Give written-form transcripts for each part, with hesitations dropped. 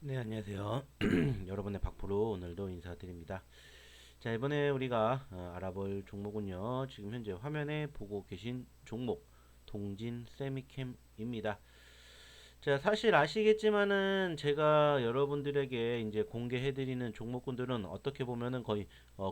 네, 안녕하세요. 여러분의 박프로 오늘도 인사드립니다. 자, 이번에 우리가 알아볼 종목은요. 지금 현재 화면에 보고 계신 종목 동진 세미캠입니다. 자, 사실 아시겠지만은 제가 여러분들에게 이제 공개해드리는 종목군들은 어떻게 보면은 거의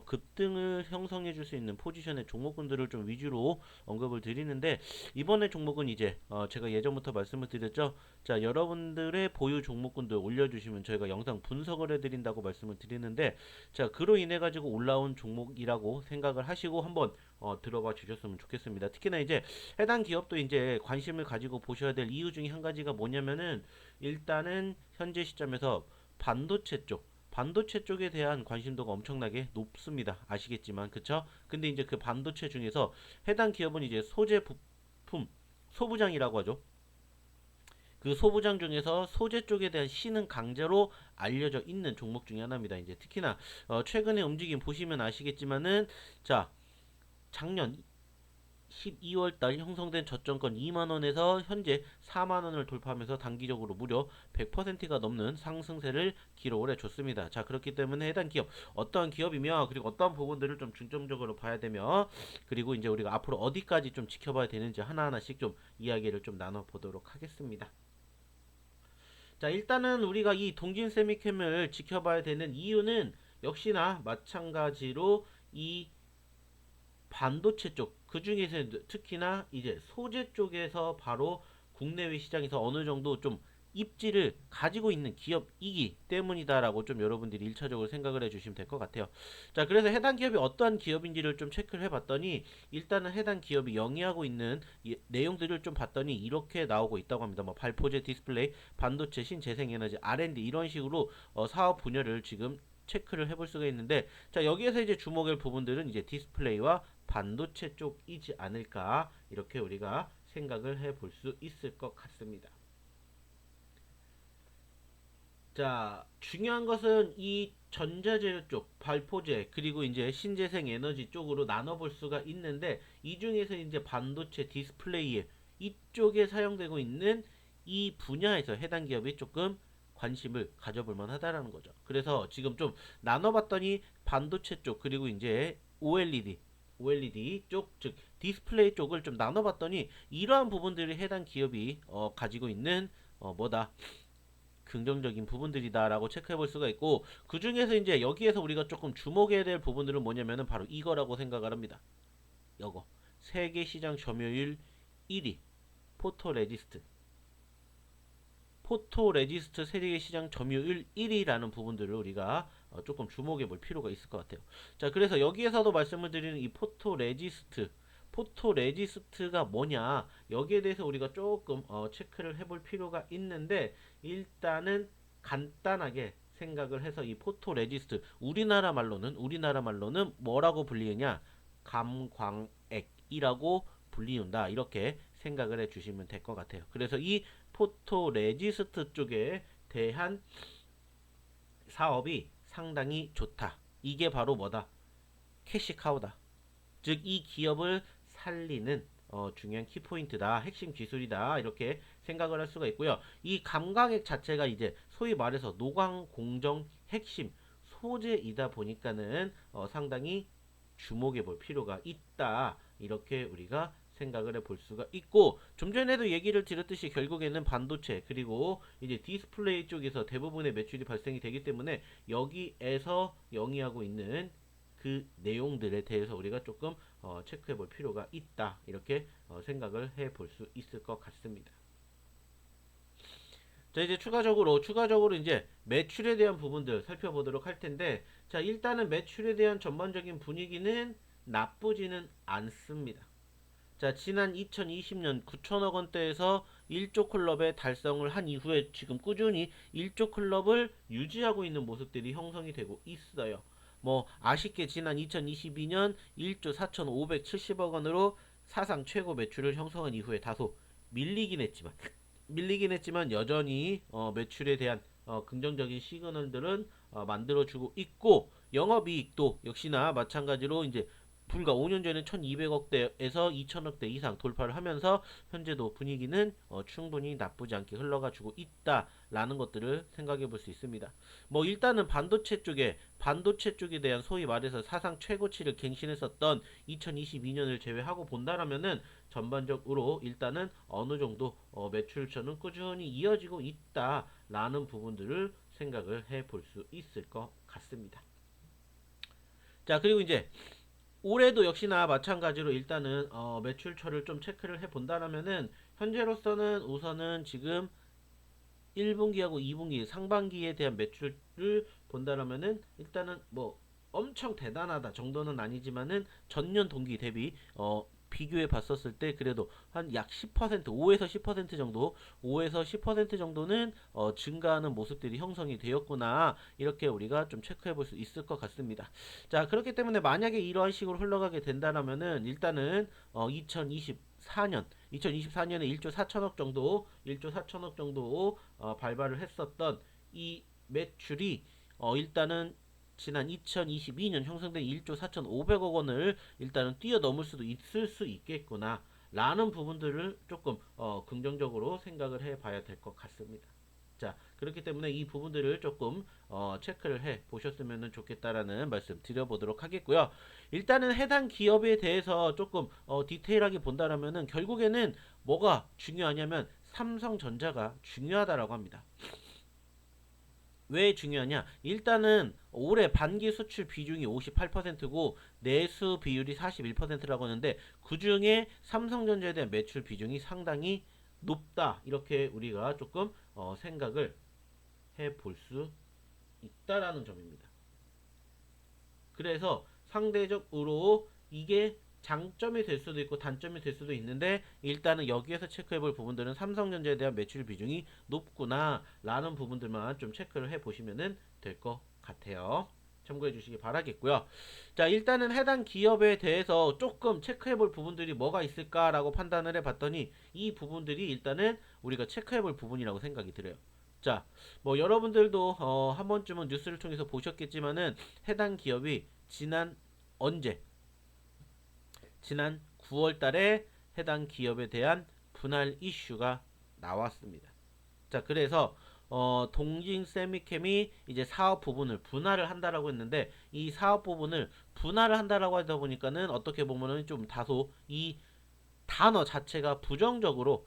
급등을 형성해 줄 수 있는 포지션의 종목군들을 좀 위주로 언급을 드리는데 이번에 종목은 이제 제가 예전부터 말씀을 드렸죠. 자, 여러분들의 보유 종목군들 올려주시면 저희가 영상 분석을 해드린다고 말씀을 드리는데 자, 그로 인해 가지고 올라온 종목이라고 생각을 하시고 한번 들어봐 주셨으면 좋겠습니다. 특히나 이제 해당 기업도 이제 관심을 가지고 보셔야 될 이유 중에 한 가지가 뭐냐면은 일단은 현재 시점에서 반도체 쪽에 대한 관심도가 엄청나게 높습니다. 아시겠지만 그쵸? 근데 이제 그 반도체 중에서 해당 기업은 이제 소재 부품 소부장이라고 하죠. 그 소부장 중에서 소재 쪽에 대한 신흥 강자로 알려져 있는 종목 중에 하나입니다. 이제 특히나 최근에 움직임 보시면 아시겠지만은 자 작년 12월 달 형성된 저점권 2만 원에서 현재 4만 원을 돌파하면서 단기적으로 무려 100%가 넘는 상승세를 기록을 해줬습니다. 자, 그렇기 때문에 해당 기업 어떠한 기업이며 그리고 어떠한 부분들을 좀 중점적으로 봐야 되며 그리고 이제 우리가 앞으로 어디까지 좀 지켜봐야 되는지 하나하나씩 좀 이야기를 좀 나눠보도록 하겠습니다. 자, 일단은 우리가 이 동진 세미캠을 지켜봐야 되는 이유는 역시나 마찬가지로 이 반도체 쪽, 그 중에서 특히나 이제 소재 쪽에서 바로 국내외 시장에서 어느 정도 좀 입지를 가지고 있는 기업이기 때문이다라고 좀 여러분들이 1차적으로 생각을 해주시면 될 것 같아요. 자, 그래서 해당 기업이 어떠한 기업인지를 좀 체크를 해봤더니 일단은 해당 기업이 영위하고 있는 내용들을 좀 봤더니 이렇게 나오고 있다고 합니다. 뭐 발포제 디스플레이, 반도체, 신재생에너지, R&D 이런 식으로 사업 분야를 지금 체크를 해볼 수가 있는데 자 여기에서 이제 주목할 부분들은 이제 디스플레이와 반도체 쪽이지 않을까 이렇게 우리가 생각을 해볼 수 있을 것 같습니다. 자 중요한 것은 이 전자재료 쪽, 발포제 그리고 이제 신재생 에너지 쪽으로 나눠볼 수가 있는데 이 중에서 이제 반도체 디스플레이 이쪽에 사용되고 있는 이 분야에서 해당 기업이 조금 관심을 가져볼 만하다라는 거죠. 그래서 지금 좀 나눠봤더니 반도체 쪽 그리고 이제 OLED 쪽, 즉 디스플레이 쪽을 좀 나눠봤더니 이러한 부분들이 해당 기업이 가지고 있는 뭐다 긍정적인 부분들이다라고 체크해 볼 수가 있고 그 중에서 이제 여기에서 우리가 조금 주목해야 될 부분들은 뭐냐면은 바로 이거라고 생각을 합니다. 요거 세계 시장 점유율 1위 포토레지스트 세계 시장 점유율 1위라는 부분들을 우리가 조금 주목해 볼 필요가 있을 것 같아요. 자, 그래서 여기에서도 말씀을 드리는 이 포토레지스트가 뭐냐 여기에 대해서 우리가 조금 체크를 해볼 필요가 있는데 일단은 간단하게 생각을 해서 이 포토레지스트 우리나라 말로는 뭐라고 불리느냐 감광액이라고 불리운다 이렇게 생각을 해주시면 될 것 같아요. 그래서 이 포토레지스트 쪽에 대한 사업이 상당히 좋다. 이게 바로 뭐다? 캐시카우다. 즉 이 기업을 살리는 중요한 키포인트다. 핵심 기술이다. 이렇게 생각을 할 수가 있고요. 이 감광액 자체가 이제 소위 말해서 노광 공정 핵심 소재이다 보니까는 상당히 주목해 볼 필요가 있다. 이렇게 우리가 생각을 해볼 수가 있고 좀 전에도 얘기를 드렸듯이 결국에는 반도체 그리고 이제 디스플레이 쪽에서 대부분의 매출이 발생이 되기 때문에 여기에서 영위하고 있는 그 내용들에 대해서 우리가 조금 체크해 볼 필요가 있다 이렇게 생각을 해 볼 수 있을 것 같습니다. 자 이제 추가적으로 이제 매출에 대한 부분들 살펴보도록 할 텐데 자 일단은 매출에 대한 전반적인 분위기는 나쁘지는 않습니다. 자 지난 2020년 9천억 원대에서 1조 클럽의 달성을 한 이후에 지금 꾸준히 1조 클럽을 유지하고 있는 모습들이 형성이 되고 있어요. 뭐 아쉽게 지난 2022년 1조 4,570억 원으로 사상 최고 매출을 형성한 이후에 다소 밀리긴 했지만 여전히 매출에 대한 긍정적인 시그널들은 만들어주고 있고 영업이익도 역시나 마찬가지로 이제 불과 5년 전에 1200억대에서 2000억대 이상 돌파를 하면서 현재도 분위기는 충분히 나쁘지 않게 흘러가지고 있다라는 것들을 생각해 볼 수 있습니다. 뭐 일단은 반도체 쪽에 대한 소위 말해서 사상 최고치를 갱신했었던 2022년을 제외하고 본다라면은 전반적으로 일단은 어느 정도 매출처는 꾸준히 이어지고 있다라는 부분들을 생각을 해 볼 수 있을 것 같습니다. 자, 그리고 이제 올해도 역시나 마찬가지로 일단은 매출처를 좀 체크를 해 본다라면은 현재로서는 우선은 지금 1분기하고 2분기 상반기에 대한 매출을 본다라면은 일단은 뭐 엄청 대단하다 정도는 아니지만은 전년 동기 대비 비교해 봤었을 때 그래도 한 약 10% 5에서 10% 정도 5에서 10% 정도는 증가하는 모습들이 형성이 되었구나 이렇게 우리가 좀 체크해 볼 수 있을 것 같습니다. 자, 그렇기 때문에 만약에 이러한 식으로 흘러가게 된다라면은 일단은 2024년에 1조 4천억 정도 1조 4천억 정도 발발을 했었던 이 매출이 일단은 지난 2022년 형성된 1조 4,500억 원을 일단은 뛰어넘을 수도 있을 수 있겠구나 라는 부분들을 조금 긍정적으로 생각을 해 봐야 될 것 같습니다. 자, 그렇기 때문에 이 부분들을 조금 체크를 해 보셨으면 좋겠다라는 말씀 드려보도록 하겠고요. 일단은 해당 기업에 대해서 조금 디테일하게 본다라면은 결국에는 뭐가 중요하냐면 삼성전자가 중요하다라고 합니다. 왜 중요하냐? 일단은 올해 반기 수출 비중이 58%고 내수 비율이 41%라고 하는데 그 중에 삼성전자에 대한 매출 비중이 상당히 높다. 이렇게 우리가 조금 생각을 해 볼 수 있다라는 점입니다. 그래서 상대적으로 이게 장점이 될 수도 있고 단점이 될 수도 있는데 일단은 여기에서 체크해 볼 부분들은 삼성전자에 대한 매출 비중이 높구나 라는 부분들만 좀 체크를 해 보시면 될 것 같아요. 참고해 주시기 바라겠고요. 자, 일단은 해당 기업에 대해서 조금 체크해 볼 부분들이 뭐가 있을까라고 판단을 해 봤더니 이 부분들이 일단은 우리가 체크해 볼 부분이라고 생각이 들어요. 자, 뭐 여러분들도 한 번쯤은 뉴스를 통해서 보셨겠지만은 해당 기업이 언제 지난 9월 달에 해당 기업에 대한 분할 이슈가 나왔습니다. 자, 그래서 동진 세미캠이 이제 사업 부분을 분할을 한다라고 했는데 이 사업 부분을 분할을 한다라고 하다 보니까는 어떻게 보면은 좀 다소 이 단어 자체가 부정적으로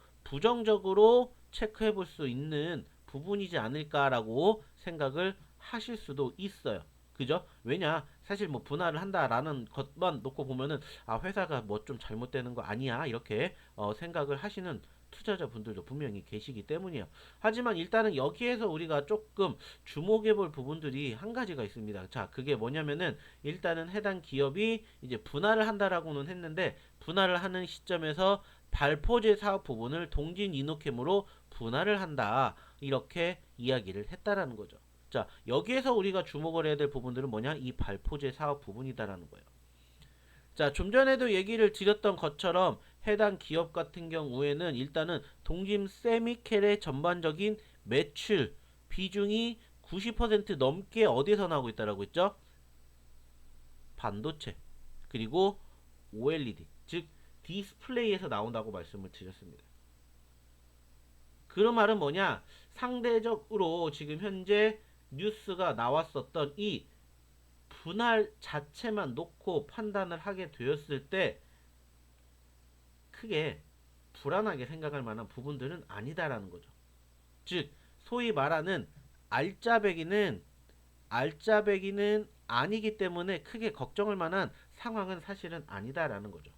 체크해 볼 수 있는 부분이지 않을까라고 생각을 하실 수도 있어요. 그죠? 왜냐? 사실 뭐 분할을 한다라는 것만 놓고 보면은 아, 회사가 뭐 좀 잘못되는 거 아니야? 이렇게 생각을 하시는 투자자분들도 분명히 계시기 때문이에요. 하지만 일단은 여기에서 우리가 조금 주목해 볼 부분들이 한 가지가 있습니다. 자, 그게 뭐냐면은 일단은 해당 기업이 이제 분할을 한다라고는 했는데 분할을 하는 시점에서 발포제 사업 부분을 동진 이노캠으로 분할을 한다. 이렇게 이야기를 했다라는 거죠. 자, 여기에서 우리가 주목을 해야 될 부분들은 뭐냐? 이 발포제 사업 부분이다라는 거예요. 자, 좀 전에도 얘기를 드렸던 것처럼 해당 기업 같은 경우에는 일단은 동진 세미켈의 전반적인 매출 비중이 90% 넘게 어디서 나오고 있다라고 했죠? 반도체 그리고 OLED 즉 디스플레이에서 나온다고 말씀을 드렸습니다. 그런 말은 뭐냐? 상대적으로 지금 현재 뉴스가 나왔었던 이 분할 자체만 놓고 판단을 하게 되었을 때 크게 불안하게 생각할 만한 부분들은 아니다라는 거죠. 즉 소위 말하는 알짜배기는 아니기 때문에 크게 걱정할 만한 상황은 사실은 아니다라는 거죠.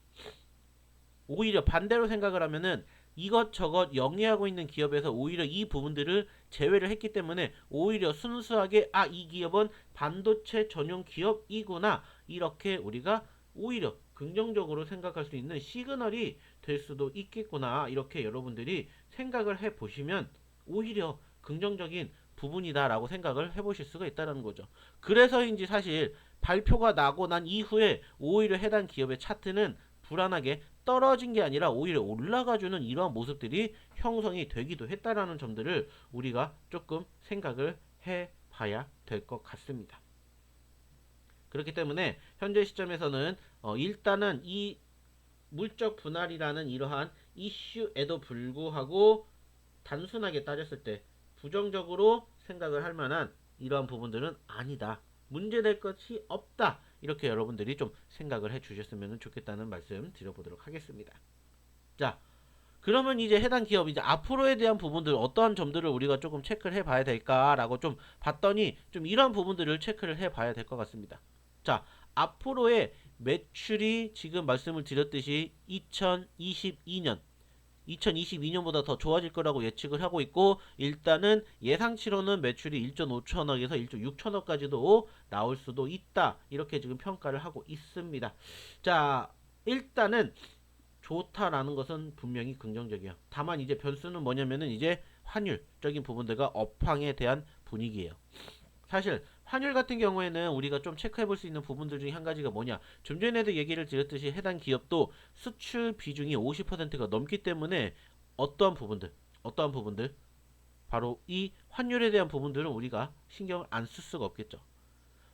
오히려 반대로 생각을 하면은 이것저것 영위하고 있는 기업에서 오히려 이 부분들을 제외를 했기 때문에 오히려 순수하게 이 기업은 반도체 전용 기업이구나 이렇게 우리가 오히려 긍정적으로 생각할 수 있는 시그널이 될 수도 있겠구나 이렇게 여러분들이 생각을 해 보시면 오히려 긍정적인 부분이다라고 생각을 해보실 수가 있다는 거죠. 그래서인지 사실 발표가 나고 난 이후에 오히려 해당 기업의 차트는 불안하게 떨어진 게 아니라 오히려 올라가주는 이러한 모습들이 형성이 되기도 했다라는 점들을 우리가 조금 생각을 해 봐야 될 것 같습니다. 그렇기 때문에 현재 시점에서는 일단은 이 물적 분할이라는 이러한 이슈에도 불구하고 단순하게 따졌을 때 부정적으로 생각을 할 만한 이러한 부분들은 아니다. 문제될 것이 없다. 이렇게 여러분들이 좀 생각을 해 주셨으면 좋겠다는 말씀 드려보도록 하겠습니다. 자, 그러면 이제 해당 기업 이제 앞으로에 대한 부분들 어떠한 점들을 우리가 조금 체크를 해봐야 될까라고 좀 봤더니 좀 이러한 부분들을 체크를 해봐야 될 것 같습니다. 자, 앞으로의 매출이 지금 말씀을 드렸듯이 2022년보다 더 좋아질 거라고 예측을 하고 있고 일단은 예상치로는 매출이 1.5천억에서 1.6천억까지도 나올 수도 있다. 이렇게 지금 평가를 하고 있습니다. 자, 일단은 좋다라는 것은 분명히 긍정적이에요. 다만 이제 변수는 뭐냐면은 이제 환율적인 부분들과 업황에 대한 분위기예요. 사실 환율 같은 경우에는 우리가 좀 체크해 볼 수 있는 부분들 중에 한 가지가 뭐냐. 좀 전에도 얘기를 드렸듯이 해당 기업도 수출 비중이 50%가 넘기 때문에 어떠한 부분들 바로 이 환율에 대한 부분들은 우리가 신경을 안 쓸 수가 없겠죠.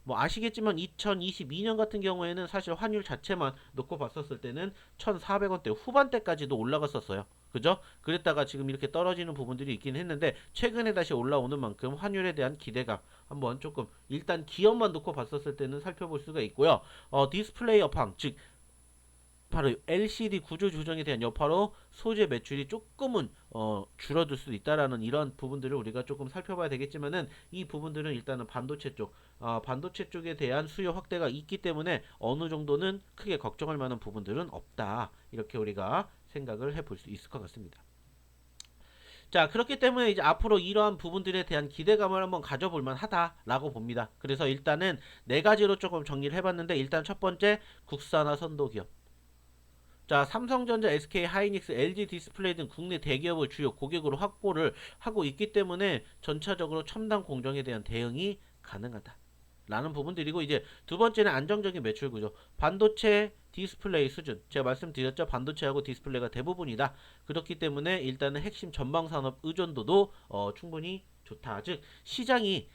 뭐 아시겠지만 2022년 같은 경우에는 사실 환율 자체만 놓고 봤었을 때는 1,400원대 후반대까지도 올라갔었어요. 그죠? 그랬다가 지금 이렇게 떨어지는 부분들이 있긴 했는데 최근에 다시 올라오는 만큼 환율에 대한 기대감 한번 조금 일단 기업만 놓고 봤었을 때는 살펴볼 수가 있고요. 디스플레이 업황 즉 바로 LCD 구조 조정에 대한 여파로 소재 매출이 조금은 줄어들 수도 있다라는 이런 부분들을 우리가 조금 살펴봐야 되겠지만은 이 부분들은 일단은 반도체 쪽에 대한 수요 확대가 있기 때문에 어느 정도는 크게 걱정할 만한 부분들은 없다. 이렇게 우리가 생각을 해볼 수 있을 것 같습니다. 자, 그렇기 때문에 이제 앞으로 이러한 부분들에 대한 기대감을 한번 가져볼 만하다라고 봅니다. 그래서 일단은 네 가지로 조금 정리를 해봤는데 일단 첫 번째 국산화 선도 기업. 자, 삼성전자, SK 하이닉스, LG 디스플레이 등 국내 대기업을 주요 고객으로 확보를 하고 있기 때문에 전차적으로 첨단 공정에 대한 대응이 가능하다. 라는 부분들이고 이제 두 번째는 안정적인 매출 구조. 반도체 디스플레이 수준. 제가 말씀드렸죠. 반도체하고 디스플레이가 대부분이다. 그렇기 때문에 일단은 핵심 전방 산업 의존도도 충분히 좋다. 즉 시장이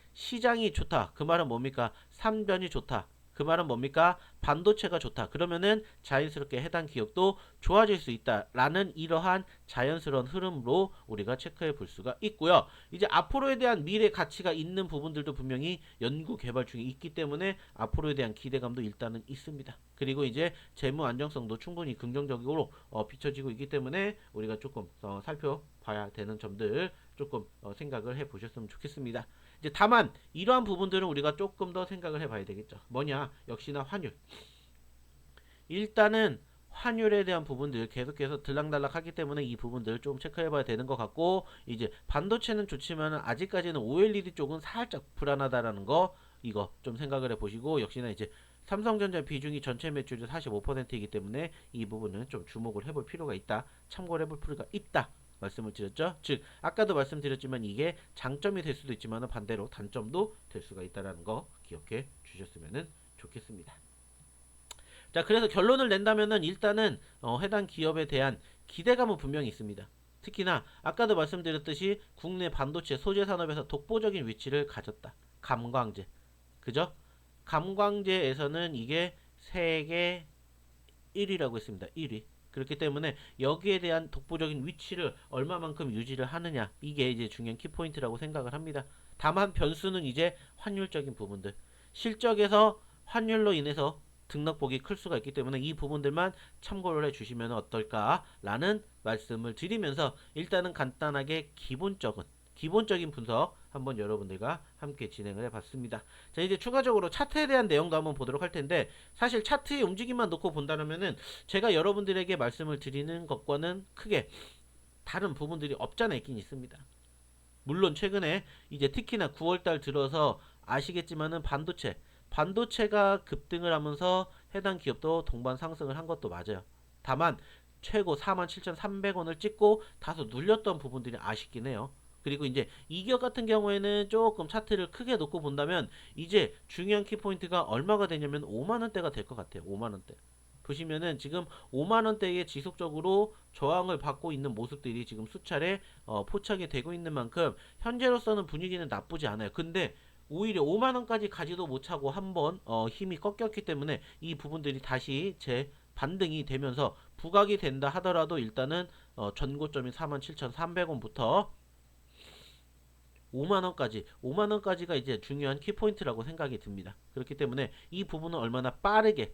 좋다. 그 말은 뭡니까? 삼변이 좋다. 그 말은 뭡니까? 반도체가 좋다. 그러면은 자연스럽게 해당 기업도 좋아질 수 있다라는 이러한 자연스러운 흐름으로 우리가 체크해 볼 수가 있고요. 이제 앞으로에 대한 미래 가치가 있는 부분들도 분명히 연구 개발 중에 있기 때문에 앞으로에 대한 기대감도 일단은 있습니다. 그리고 이제 재무 안정성도 충분히 긍정적으로 비춰지고 있기 때문에 우리가 조금 살펴봐야 되는 점들 조금 생각을 해 보셨으면 좋겠습니다. 이제 다만 이러한 부분들은 우리가 조금 더 생각을 해봐야 되겠죠. 뭐냐? 역시나 환율. 일단은 환율에 대한 부분들 계속해서 들락날락하기 때문에 이 부분들 좀 체크해봐야 되는 것 같고 이제 반도체는 좋지만 아직까지는 OLED 쪽은 살짝 불안하다라는 거 이거 좀 생각을 해보시고 역시나 이제 삼성전자 비중이 전체 매출의 45%이기 때문에 이 부분은 좀 주목을 해볼 필요가 있다. 참고를 해볼 필요가 있다. 말씀을 드렸죠. 즉 아까도 말씀드렸지만 이게 장점이 될 수도 있지만 반대로 단점도 될 수가 있다는 거 기억해 주셨으면 좋겠습니다. 자, 그래서 결론을 낸다면은 일단은 해당 기업에 대한 기대감은 분명히 있습니다. 특히나 아까도 말씀드렸듯이 국내 반도체 소재 산업에서 독보적인 위치를 가졌다. 감광재. 그죠? 감광재에서는 이게 세계 1위라고 했습니다. 1위. 그렇기 때문에 여기에 대한 독보적인 위치를 얼마만큼 유지를 하느냐 이게 이제 중요한 키포인트라고 생각을 합니다. 다만 변수는 이제 환율적인 부분들 실적에서 환율로 인해서 등락폭이 클 수가 있기 때문에 이 부분들만 참고를 해주시면 어떨까라는 말씀을 드리면서 일단은 간단하게 기본적인 분석 한번 여러분들과 함께 진행을 해봤습니다. 자, 이제 추가적으로 차트에 대한 내용도 한번 보도록 할 텐데 사실 차트의 움직임만 놓고 본다면은 제가 여러분들에게 말씀을 드리는 것과는 크게 다른 부분들이 없잖아 있긴 있습니다. 물론 최근에 이제 특히나 9월달 들어서 아시겠지만은 반도체가 급등을 하면서 해당 기업도 동반 상승을 한 것도 맞아요. 다만 최고 47,300원을 찍고 다소 눌렸던 부분들이 아쉽긴 해요. 그리고 이제 이 기업 같은 경우에는 조금 차트를 크게 놓고 본다면 이제 중요한 키포인트가 얼마가 되냐면 5만원대가 될 것 같아요. 5만원대. 보시면은 지금 5만원대에 지속적으로 저항을 받고 있는 모습들이 지금 수차례 포착이 되고 있는 만큼 현재로서는 분위기는 나쁘지 않아요. 근데 오히려 5만원까지 가지도 못하고 한번 힘이 꺾였기 때문에 이 부분들이 다시 재 반등이 되면서 부각이 된다 하더라도 일단은 전고점인 47,300원부터 5만원까지가 이제 중요한 키포인트라고 생각이 듭니다. 그렇기 때문에 이 부분은 얼마나 빠르게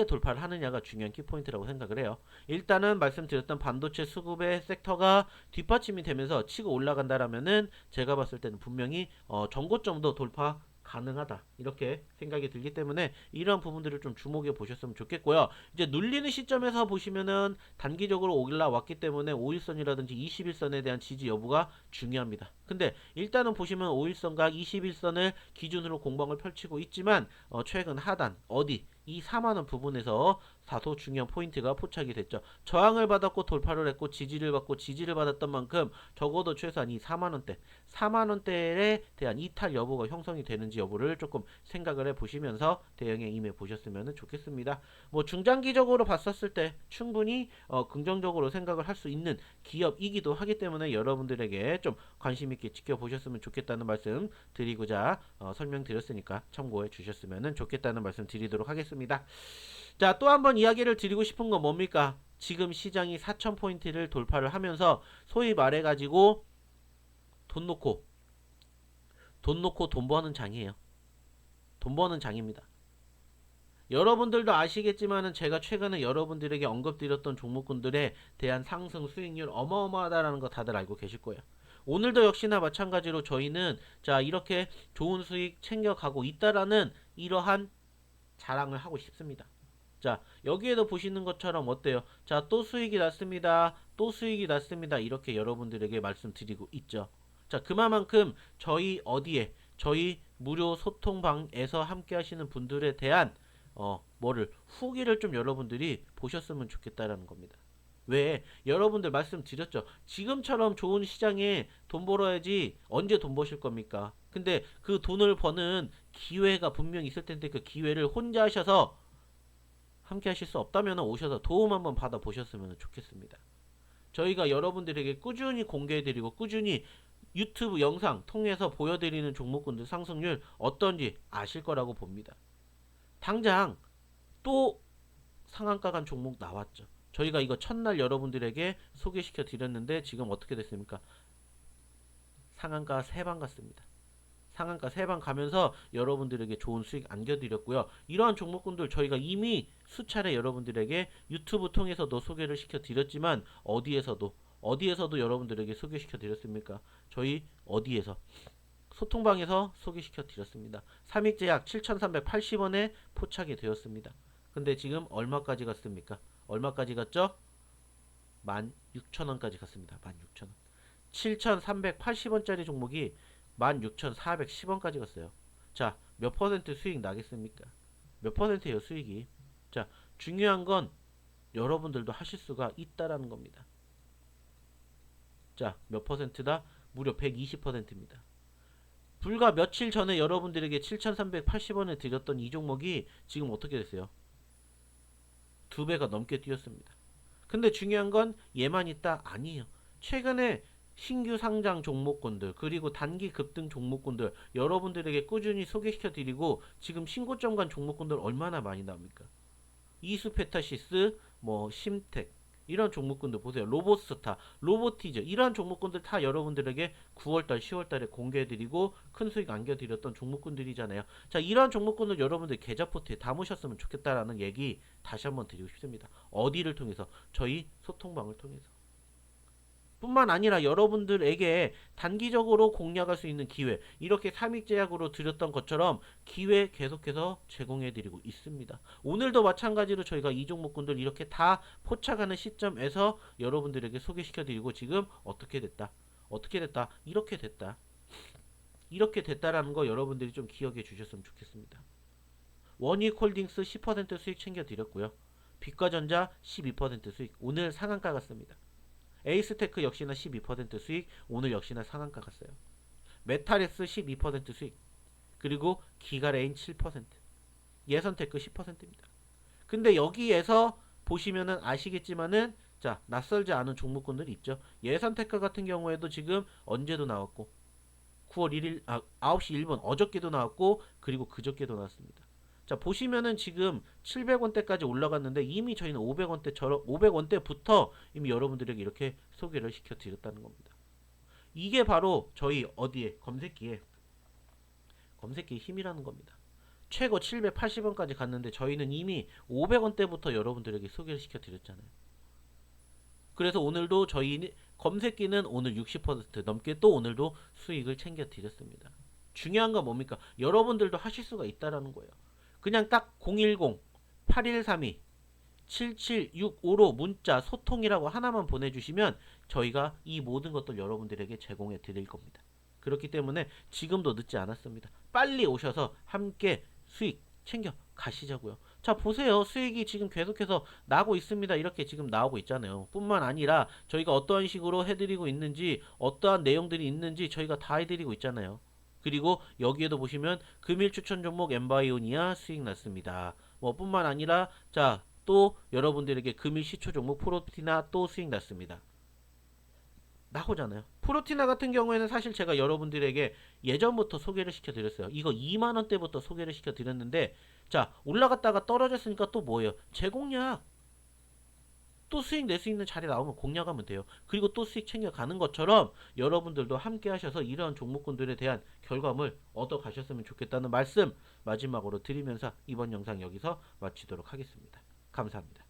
돌파를 하느냐가 중요한 키포인트라고 생각을 해요. 일단은 말씀드렸던 반도체 수급의 섹터가 뒷받침이 되면서 치고 올라간다라면은 제가 봤을 때는 분명히 전고점도 돌파 가능하다 이렇게 생각이 들기 때문에 이러한 부분들을 좀 주목해 보셨으면 좋겠고요. 이제 눌리는 시점에서 보시면은 단기적으로 올라왔기 때문에 5일선이라든지 21선에 대한 지지 여부가 중요합니다. 근데 일단은 보시면 5일선과 21선을 기준으로 공방을 펼치고 있지만 최근 하단 어디 이 4만원 부분에서 다소 중요한 포인트가 포착이 됐죠. 저항을 받았고 돌파를 했고 지지를 받고 지지를 받았던 만큼 적어도 최소한 이 4만원대에 대한 이탈 여부가 형성이 되는지 여부를 조금 생각을 해보시면서 대응에 임해 보셨으면 좋겠습니다. 뭐 중장기적으로 봤었을 때 충분히 긍정적으로 생각을 할 수 있는 기업이기도 하기 때문에 여러분들에게 좀 관심 있게 지켜보셨으면 좋겠다는 말씀 드리고자 설명드렸으니까 참고해 주셨으면 좋겠다는 말씀 드리도록 하겠습니다. 자, 또 한 번 이야기를 드리고 싶은 건 뭡니까? 지금 시장이 4,000포인트를 돌파를 하면서 소위 말해가지고 돈 놓고 돈 버는 장이에요. 돈 버는 장입니다. 여러분들도 아시겠지만은 제가 최근에 여러분들에게 언급드렸던 종목군들에 대한 상승 수익률 어마어마하다라는 거 다들 알고 계실 거예요. 오늘도 역시나 마찬가지로 저희는 자 이렇게 좋은 수익 챙겨가고 있다라는 이러한 자랑을 하고 싶습니다. 자 여기에도 보시는 것처럼 어때요? 자 또 수익이 났습니다. 또 수익이 났습니다. 이렇게 여러분들에게 말씀드리고 있죠. 자 그만큼 저희 어디에 저희 무료 소통방에서 함께 하시는 분들에 대한 뭐를 후기를 좀 여러분들이 보셨으면 좋겠다라는 겁니다. 왜? 여러분들 말씀드렸죠. 지금처럼 좋은 시장에 돈 벌어야지 언제 돈 버실 겁니까? 근데 그 돈을 버는 기회가 분명히 있을 텐데 그 기회를 혼자 하셔서 함께 하실 수 없다면 오셔서 도움 한번 받아 보셨으면 좋겠습니다. 저희가 여러분들에게 꾸준히 공개해드리고 꾸준히 유튜브 영상 통해서 보여드리는 종목군들 상승률 어떤지 아실 거라고 봅니다. 당장 또 상한가 간 종목 나왔죠. 저희가 이거 첫날 여러분들에게 소개시켜 드렸는데 지금 어떻게 됐습니까? 상한가 3방 갔습니다. 상한가 3방 가면서 여러분들에게 좋은 수익 안겨드렸고요. 이러한 종목군들 저희가 이미 수차례 여러분들에게 유튜브 통해서도 소개를 시켜드렸지만 어디에서도 여러분들에게 소개시켜 드렸습니까? 저희 어디에서? 소통방에서 소개시켜 드렸습니다. 삼익제약 7,380원에 포착이 되었습니다. 근데 지금 얼마까지 갔습니까? 얼마까지 갔죠? 16,000원까지 갔습니다. 16,000원. 7,380원짜리 종목이 16,410원까지 갔어요. 자, 몇 퍼센트 수익 나겠습니까? 몇 퍼센트예요, 수익이? 자, 중요한 건 여러분들도 하실 수가 있다라는 겁니다. 자, 몇 퍼센트다? 무려 120%입니다. 불과 며칠 전에 여러분들에게 7,380원에 드렸던 이 종목이 지금 어떻게 됐어요? 2배가 넘게 뛰었습니다. 근데 중요한 건 얘만 있다? 아니에요. 최근에 신규 상장 종목군들 그리고 단기 급등 종목군들 여러분들에게 꾸준히 소개시켜 드리고 지금 신고점 간 종목군들 얼마나 많이 나옵니까? 이수페타시스, 심텍 이런 종목군들 보세요. 로보스타, 로보티즈 이런 종목군들 다 여러분들에게 9월달, 10월달에 공개해드리고 큰 수익 안겨드렸던 종목군들이잖아요. 자, 이런 종목군들 여러분들 계좌 포트에 담으셨으면 좋겠다라는 얘기 다시 한번 드리고 싶습니다. 어디를 통해서? 저희 소통방을 통해서. 뿐만 아니라 여러분들에게 단기적으로 공략할 수 있는 기회 이렇게 삼익제약으로 드렸던 것처럼 기회 계속해서 제공해드리고 있습니다. 오늘도 마찬가지로 저희가 이 종목군들 이렇게 다 포착하는 시점에서 여러분들에게 소개시켜드리고 지금 어떻게 됐다 이렇게 됐다라는 거 여러분들이 좀 기억해 주셨으면 좋겠습니다. 원익홀딩스 10% 수익 챙겨드렸고요. 빛과전자 12% 수익 오늘 상한가 갔습니다. 에이스테크 역시나 12% 수익 오늘 역시나 상한가 갔어요. 메탈엑스 12% 수익 그리고 기가레인 7% 예선테크 10%입니다. 근데 여기에서 보시면은 아시겠지만은 자 낯설지 않은 종목군들이 있죠. 예선테크 같은 경우에도 지금 언제도 나왔고 9월 1일 9시 1분 어저께도 나왔고 그리고 그저께도 나왔습니다. 자, 보시면은 지금 700원대까지 올라갔는데 이미 저희는 500원대처럼 500원대부터 이미 여러분들에게 이렇게 소개를 시켜 드렸다는 겁니다. 이게 바로 저희 어디에 검색기의 힘이라는 겁니다. 최고 780원까지 갔는데 저희는 이미 500원대부터 여러분들에게 소개를 시켜 드렸잖아요. 그래서 오늘도 저희 검색기는 오늘 60% 넘게 또 오늘도 수익을 챙겨 드렸습니다. 중요한 건 뭡니까? 여러분들도 하실 수가 있다라는 거예요. 그냥 딱 010-8132-7765로 문자 소통이라고 하나만 보내주시면 저희가 이 모든 것들 여러분들에게 제공해 드릴 겁니다. 그렇기 때문에 지금도 늦지 않았습니다. 빨리 오셔서 함께 수익 챙겨 가시자고요. 자, 보세요. 수익이 지금 계속해서 나고 있습니다. 이렇게 지금 나오고 있잖아요. 뿐만 아니라 저희가 어떠한 식으로 해드리고 있는지, 어떠한 내용들이 있는지 저희가 다 해드리고 있잖아요. 그리고 여기에도 보시면 금일 추천 종목 엠바이오니아 수익 났습니다. 뭐 뿐만 아니라 자, 또 여러분들에게 금일 시초 종목 프로티나 또 수익 났습니다. 나오잖아요. 프로티나 같은 경우에는 사실 제가 여러분들에게 예전부터 소개를 시켜드렸어요. 이거 2만원대부터 소개를 시켜드렸는데 자, 올라갔다가 떨어졌으니까 또 뭐예요? 재공략. 또 수익 낼 수 있는 자리 나오면 공략하면 돼요. 그리고 또 수익 챙겨가는 것처럼 여러분들도 함께 하셔서 이러한 종목군들에 대한 결과물 얻어 가셨으면 좋겠다는 말씀 마지막으로 드리면서 이번 영상 여기서 마치도록 하겠습니다. 감사합니다.